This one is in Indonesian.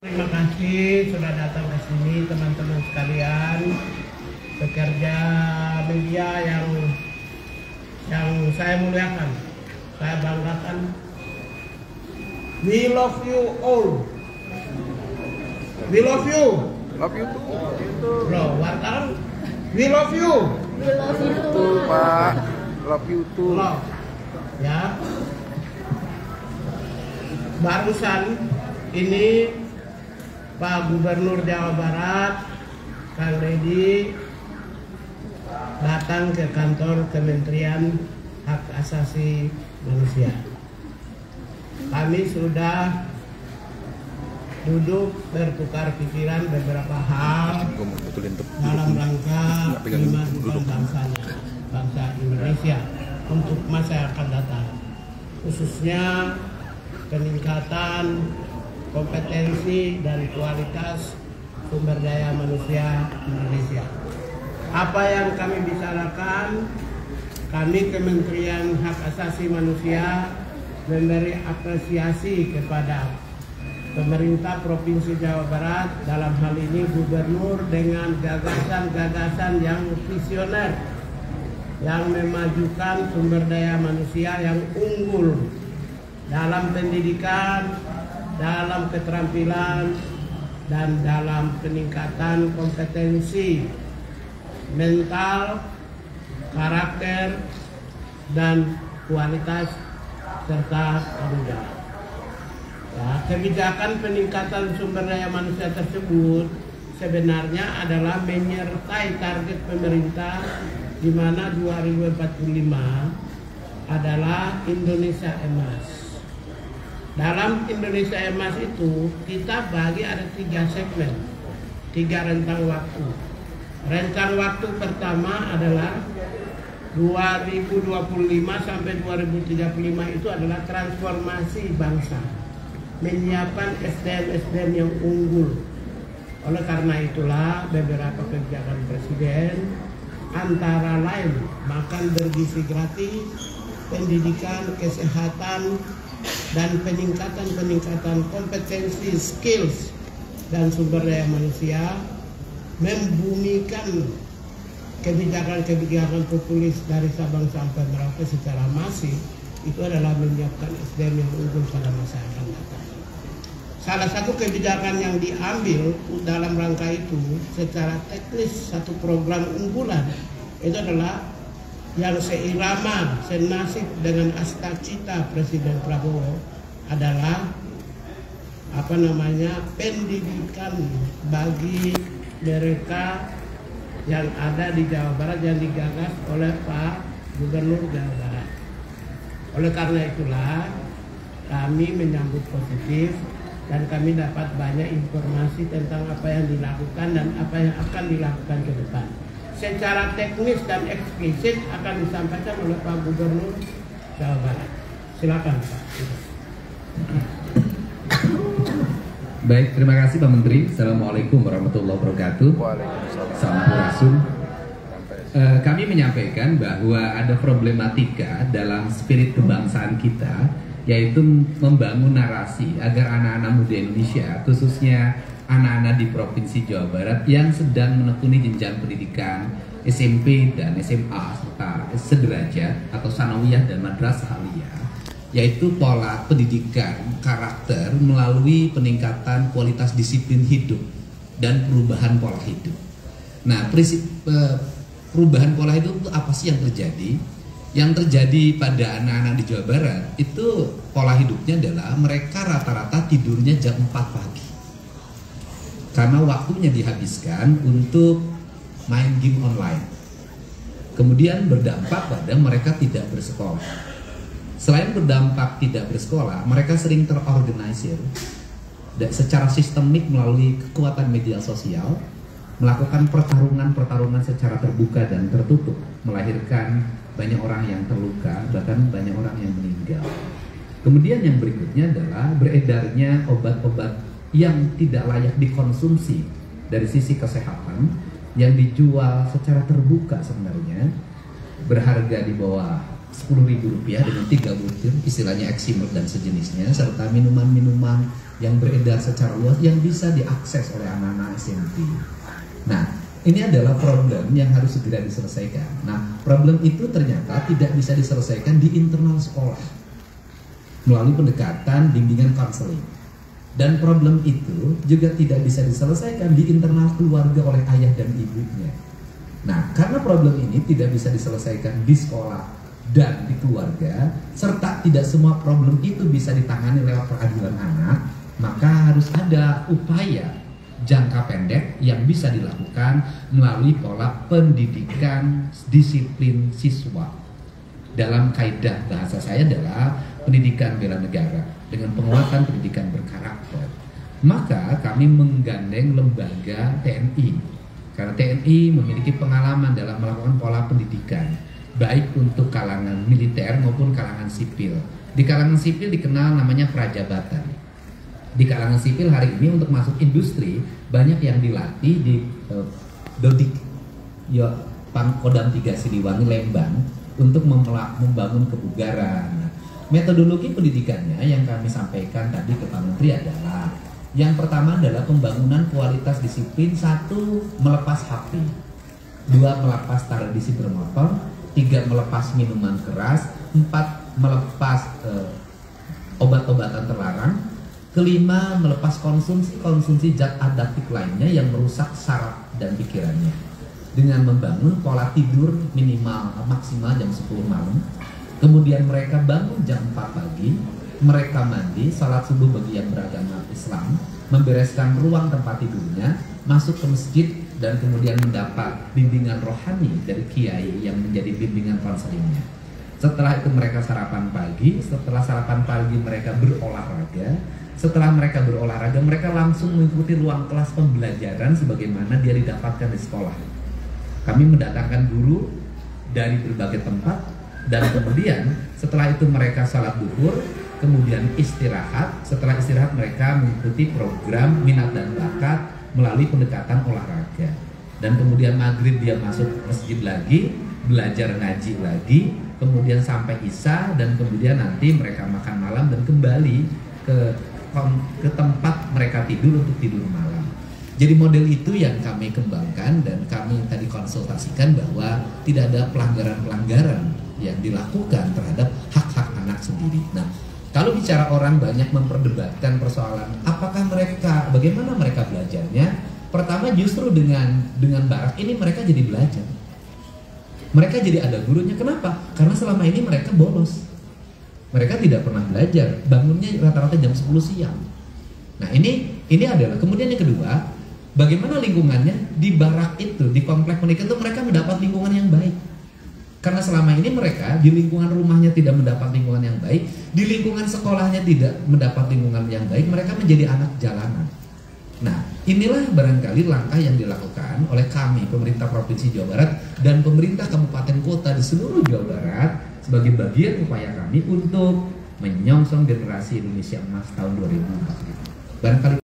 Terima kasih sudah datang ke sini teman-teman sekalian, pekerja media yang saya muliakan, saya banggakan. We love you all. We love you. Love you too. Bro, wartawan. We love you. We love you too, Pak. Love you too. Love. Ya. Barusan ini Pak Gubernur Jawa Barat, Kang Deddy, datang ke kantor Kementerian Hak Asasi Manusia. Kami sudah duduk bertukar pikiran beberapa hal dalam rangka kemajuan bangsa Indonesia untuk masa yang akan datang, khususnya peningkatan kompetensi dan kualitas sumber daya manusia Indonesia. Apa yang kami bicarakan, kami Kementerian Hak Asasi Manusia memberi apresiasi kepada pemerintah Provinsi Jawa Barat, dalam hal ini Gubernur, dengan gagasan-gagasan yang visioner yang memajukan sumber daya manusia yang unggul dalam pendidikan, dalam keterampilan, dan dalam peningkatan kompetensi mental, karakter, dan kualitas serta tanggung jawab. Ya, kebijakan peningkatan sumber daya manusia tersebut sebenarnya adalah menyertai target pemerintah di mana 2045 adalah Indonesia Emas. Dalam Indonesia Emas itu kita bagi ada 3 segmen, 3 rentang waktu. Rentang waktu pertama adalah 2025 sampai 2035 itu adalah transformasi bangsa, menyiapkan SDM-SDM yang unggul. Oleh karena itulah beberapa kebijakan Presiden antara lain makan bergizi gratis, pendidikan, kesehatan, dan peningkatan kompetensi, skills, dan sumber daya manusia, membumikan kebijakan-kebijakan populis dari Sabang sampai Merauke secara masif. Itu adalah menyiapkan SDM yang unggul pada masa yang akan datang. Salah satu kebijakan yang diambil dalam rangka itu secara teknis, satu program unggulan itu adalah yang seirama, senasib dengan cita Presiden Prabowo adalah pendidikan bagi mereka yang ada di Jawa Barat yang digagas oleh Pak Gubernur Jawa Barat. Oleh karena itulah kami menyambut positif dan kami dapat banyak informasi tentang apa yang dilakukan dan apa yang akan dilakukan ke depan. Secara teknis dan eksplisit akan disampaikan oleh Pak Gubernur Jawa Barat. Silakan Pak. Baik, terima kasih Pak Menteri. Assalamualaikum warahmatullahi wabarakatuh. Sampurasun. Kami menyampaikan bahwa ada problematika dalam spirit kebangsaan kita, yaitu membangun narasi agar anak-anak muda Indonesia, khususnya anak-anak di Provinsi Jawa Barat yang sedang menekuni jenjang pendidikan SMP dan SMA serta sederajat atau sanawiyah dan madrasah aliyah, yaitu pola pendidikan karakter melalui peningkatan kualitas disiplin hidup dan perubahan pola hidup. Nah, perubahan pola hidup itu apa sih yang terjadi? Yang terjadi pada anak-anak di Jawa Barat itu pola hidupnya adalah mereka rata-rata tidurnya jam 4 pagi. Karena waktunya dihabiskan untuk main game online. Kemudian berdampak pada mereka tidak bersekolah. Selain berdampak tidak bersekolah, mereka sering terorganisir secara sistemik melalui kekuatan media sosial, melakukan pertarungan secara terbuka dan tertutup, melahirkan banyak orang yang terluka, bahkan banyak orang yang meninggal. Kemudian yang berikutnya adalah beredarnya obat-obat yang tidak layak dikonsumsi dari sisi kesehatan, yang dijual secara terbuka sebenarnya, berharga di bawah Rp10.000 dengan 3 butir, istilahnya eksimer dan sejenisnya, serta minuman-minuman yang beredar secara luas yang bisa diakses oleh anak-anak SMP. Nah, ini adalah problem yang harus segera diselesaikan. Nah, problem itu ternyata tidak bisa diselesaikan di internal sekolah melalui pendekatan bimbingan konseling. Dan problem itu juga tidak bisa diselesaikan di internal keluarga oleh ayah dan ibunya. Nah, karena problem ini tidak bisa diselesaikan di sekolah dan di keluarga, serta tidak semua problem itu bisa ditangani lewat peradilan anak, maka harus ada upaya jangka pendek yang bisa dilakukan melalui pola pendidikan disiplin siswa. Dalam kaidah bahasa saya adalah pendidikan bela negara dengan penguatan pendidikan berkarakter. Maka kami menggandeng lembaga TNI, karena TNI memiliki pengalaman dalam melakukan pola pendidikan baik untuk kalangan militer maupun kalangan sipil. Di kalangan sipil dikenal namanya prajabatan. Di kalangan sipil hari ini untuk masuk industri banyak yang dilatih di Dodik Pangkodam 3 Siliwangi Lembang untuk membangun kebugaran. Metodologi pendidikannya yang kami sampaikan tadi ke Pak Menteri adalah yang pertama adalah pembangunan kualitas disiplin. 1. Melepas HP, 2. Melepas tradisi bermotor, 3. Melepas minuman keras, 4. Melepas obat-obatan terlarang, kelima, melepas konsumsi zat adaptif lainnya yang merusak saraf dan pikirannya dengan membangun pola tidur maksimal jam 10 malam. Kemudian mereka bangun jam 4 pagi, mereka mandi, salat subuh bagi yang beragama Islam, membereskan ruang tempat tidurnya, masuk ke masjid, dan kemudian mendapat bimbingan rohani dari kiai yang menjadi bimbingan konselingnya. Setelah itu mereka sarapan pagi, setelah sarapan pagi mereka berolahraga. Setelah mereka berolahraga, mereka langsung mengikuti ruang kelas pembelajaran sebagaimana dia didapatkan di sekolah. Kami mendatangkan guru dari berbagai tempat, dan kemudian setelah itu mereka salat duhur, kemudian istirahat. Setelah istirahat mereka mengikuti program minat dan bakat melalui pendekatan olahraga. Dan kemudian maghrib dia masuk masjid lagi, belajar ngaji lagi, kemudian sampai isya, dan kemudian nanti mereka makan malam dan kembali ke tempat mereka tidur untuk tidur malam. Jadi model itu yang kami kembangkan, dan kami tadi konsultasikan bahwa tidak ada pelanggaran-pelanggaran yang dilakukan terhadap hak-hak anak sendiri. Nah, kalau bicara orang banyak memperdebatkan persoalan bagaimana mereka belajarnya, pertama justru dengan barak ini mereka jadi belajar. Mereka jadi ada gurunya. Kenapa? Karena selama ini mereka bolos. Mereka tidak pernah belajar, bangunnya rata-rata jam 10 siang. Nah ini adalah, kemudian yang kedua, bagaimana lingkungannya di barak itu, di komplek pendidikan itu mereka mendapat lingkungan yang baik. Karena selama ini mereka di lingkungan rumahnya tidak mendapat lingkungan yang baik, di lingkungan sekolahnya tidak mendapat lingkungan yang baik, mereka menjadi anak jalanan. Nah, inilah barangkali langkah yang dilakukan oleh kami, pemerintah Provinsi Jawa Barat dan pemerintah kabupaten kota di seluruh Jawa Barat sebagai bagian upaya kami untuk menyongsong generasi Indonesia Emas tahun 2045. Barangkali